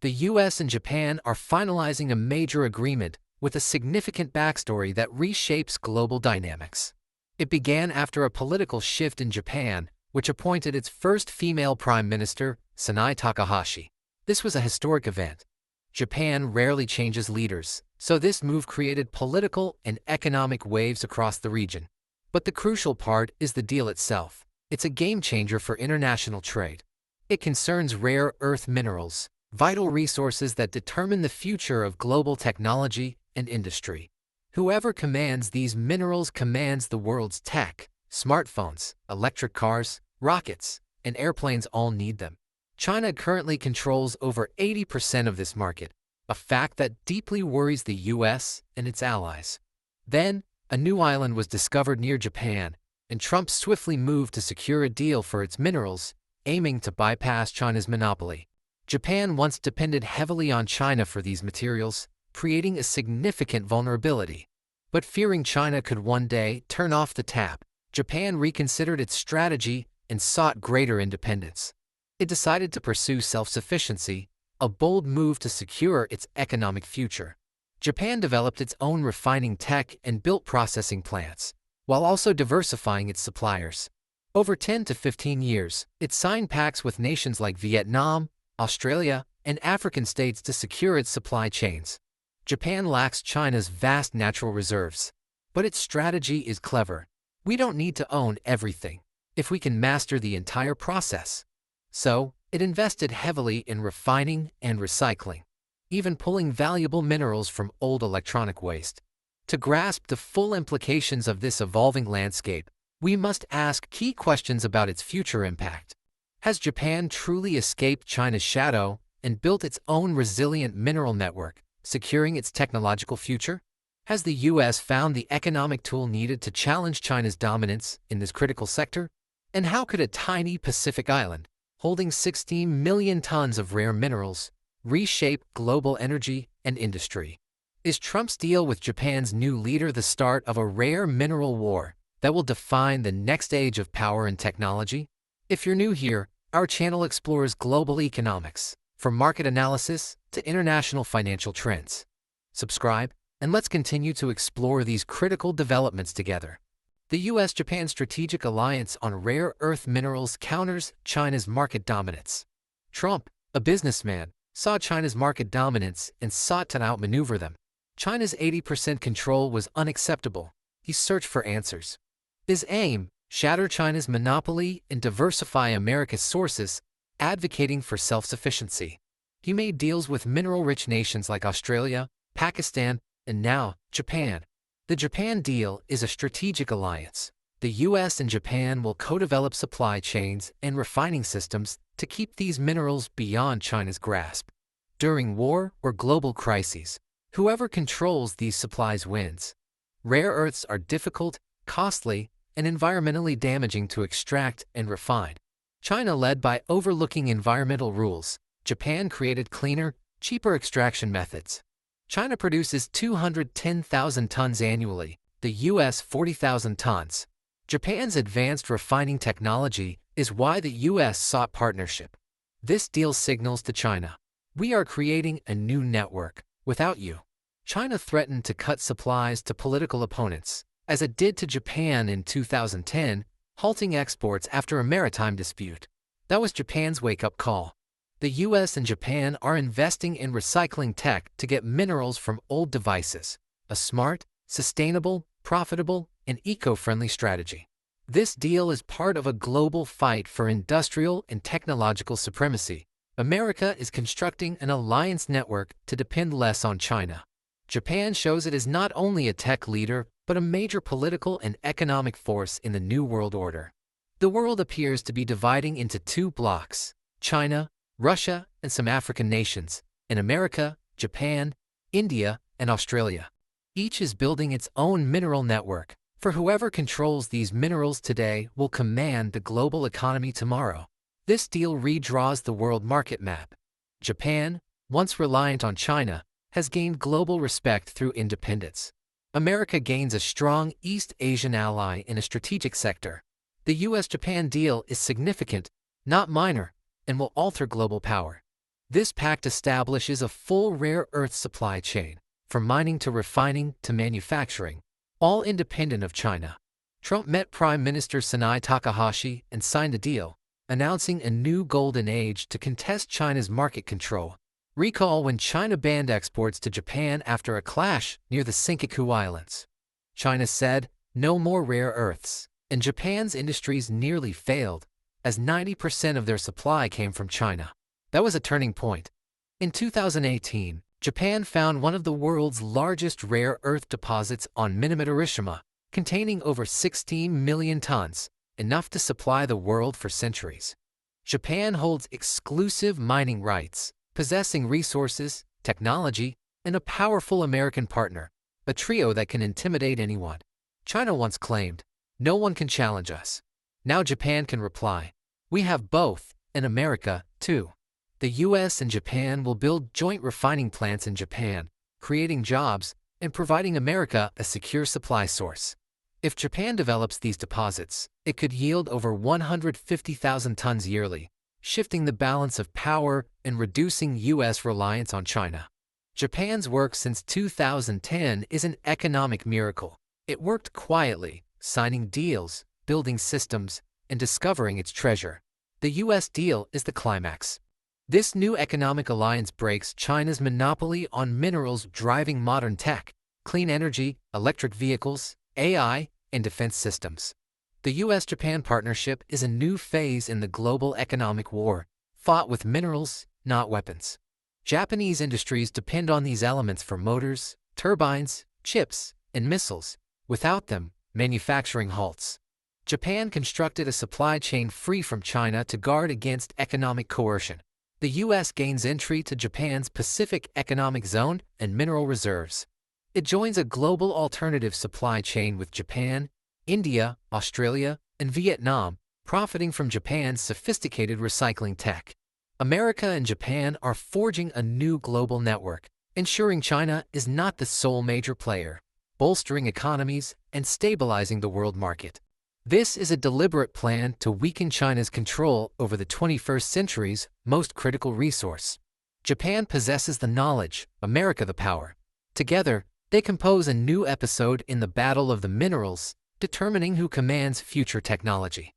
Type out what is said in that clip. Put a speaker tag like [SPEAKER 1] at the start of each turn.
[SPEAKER 1] The US and Japan are finalizing a major agreement with a significant backstory that reshapes global dynamics. It began after a political shift in Japan, which appointed its first female prime minister, Sanae Takaichi. This was a historic event. Japan rarely changes leaders, so this move created political and economic waves across the region. But the crucial part is the deal itself. It's a game changer for international trade. It concerns rare earth minerals, vital resources that determine the future of global technology and industry. Whoever commands these minerals commands the world's tech. Smartphones, electric cars, rockets, and airplanes all need them. China currently controls over 80% of this market, a fact that deeply worries the US and its allies. Then, a new island was discovered near Japan, and Trump swiftly moved to secure a deal for its minerals, aiming to bypass China's monopoly. Japan once depended heavily on China for these materials, creating a significant vulnerability. But fearing China could one day turn off the tap, Japan reconsidered its strategy and sought greater independence. It decided to pursue self-sufficiency, a bold move to secure its economic future. Japan developed its own refining tech and built processing plants, while also diversifying its suppliers. Over 10 to 15 years, it signed pacts with nations like Vietnam, Australia, and African states to secure its supply chains. Japan lacks China's vast natural reserves, but its strategy is clever. We don't need to own everything if we can master the entire process. So, it invested heavily in refining and recycling, even pulling valuable minerals from old electronic waste. To grasp the full implications of this evolving landscape, we must ask key questions about its future impact. Has Japan truly escaped China's shadow and built its own resilient mineral network, securing its technological future? Has the US found the economic tool needed to challenge China's dominance in this critical sector? And how could a tiny Pacific island, holding 16 million tons of rare minerals, reshape global energy and industry? Is Trump's deal with Japan's new leader the start of a rare mineral war that will define the next age of power and technology? If you're new here, our channel explores global economics, from market analysis to international financial trends. Subscribe, and let's continue to explore these critical developments together. The US-Japan strategic alliance on rare earth minerals counters China's market dominance. Trump, a businessman, saw China's market dominance and sought to outmaneuver them. China's 80% control was unacceptable. He searched for answers. His aim: shatter China's monopoly and diversify America's sources, advocating for self-sufficiency. He made deals with mineral-rich nations like Australia, Pakistan, and now Japan. The Japan deal is a strategic alliance. The US and Japan will co-develop supply chains and refining systems to keep these minerals beyond China's grasp. During war or global crises, whoever controls these supplies wins. Rare earths are difficult, costly, and environmentally damaging to extract and refine. China led by overlooking environmental rules. Japan created cleaner, cheaper extraction methods. China produces 210,000 tons annually, the US 40,000 tons. Japan's advanced refining technology is why the US sought partnership. This deal signals to China, we are creating a new network without you. China threatened to cut supplies to political opponents, as it did to Japan in 2010, halting exports after a maritime dispute. That was Japan's wake-up call. The US and Japan are investing in recycling tech to get minerals from old devices, a smart, sustainable, profitable, and eco-friendly strategy. This deal is part of a global fight for industrial and technological supremacy. America is constructing an alliance network to depend less on China. Japan shows it is not only a tech leader, but a major political and economic force in the New World Order. The world appears to be dividing into two blocks: China, Russia, and some African nations, and America, Japan, India, and Australia. Each is building its own mineral network, for whoever controls these minerals today will command the global economy tomorrow. This deal redraws the world market map. Japan, once reliant on China, has gained global respect through independence. America gains a strong East Asian ally in a strategic sector. The US-Japan deal is significant, not minor, and will alter global power. This pact establishes a full rare earth supply chain, from mining to refining to manufacturing, all independent of China. Trump met Prime Minister Sanae Takaichi and signed a deal, announcing a new golden age to contest China's market control. Recall when China banned exports to Japan after a clash near the Senkaku Islands. China said, "No more rare earths," and Japan's industries nearly failed, as 90% of their supply came from China. That was a turning point. In 2018, Japan found one of the world's largest rare earth deposits on Minamitorishima, containing over 16 million tons, enough to supply the world for centuries. Japan holds exclusive mining rights, possessing resources, technology, and a powerful American partner, a trio that can intimidate anyone. China once claimed, "No one can challenge us." Now Japan can reply, "We have both, and America, too." The US and Japan will build joint refining plants in Japan, creating jobs and providing America a secure supply source. If Japan develops these deposits, it could yield over 150,000 tons yearly, shifting the balance of power and reducing US reliance on China. Japan's work since 2010 is an economic miracle. It worked quietly, signing deals, building systems, and discovering its treasure. The US deal is the climax. This new economic alliance breaks China's monopoly on minerals driving modern tech, clean energy, electric vehicles, AI, and defense systems. The US-Japan partnership is a new phase in the global economic war, fought with minerals, not weapons. Japanese industries depend on these elements for motors, turbines, chips, and missiles. Without them, manufacturing halts. Japan constructed a supply chain free from China to guard against economic coercion. The US gains entry to Japan's Pacific Economic Zone and mineral reserves. It joins a global alternative supply chain with Japan, India, Australia, and Vietnam, profiting from Japan's sophisticated recycling tech. America and Japan are forging a new global network, ensuring China is not the sole major player, bolstering economies and stabilizing the world market. This is a deliberate plan to weaken China's control over the 21st century's most critical resource. Japan possesses the knowledge, America the power. Together, they compose a new episode in the battle of the minerals, determining who commands future technology.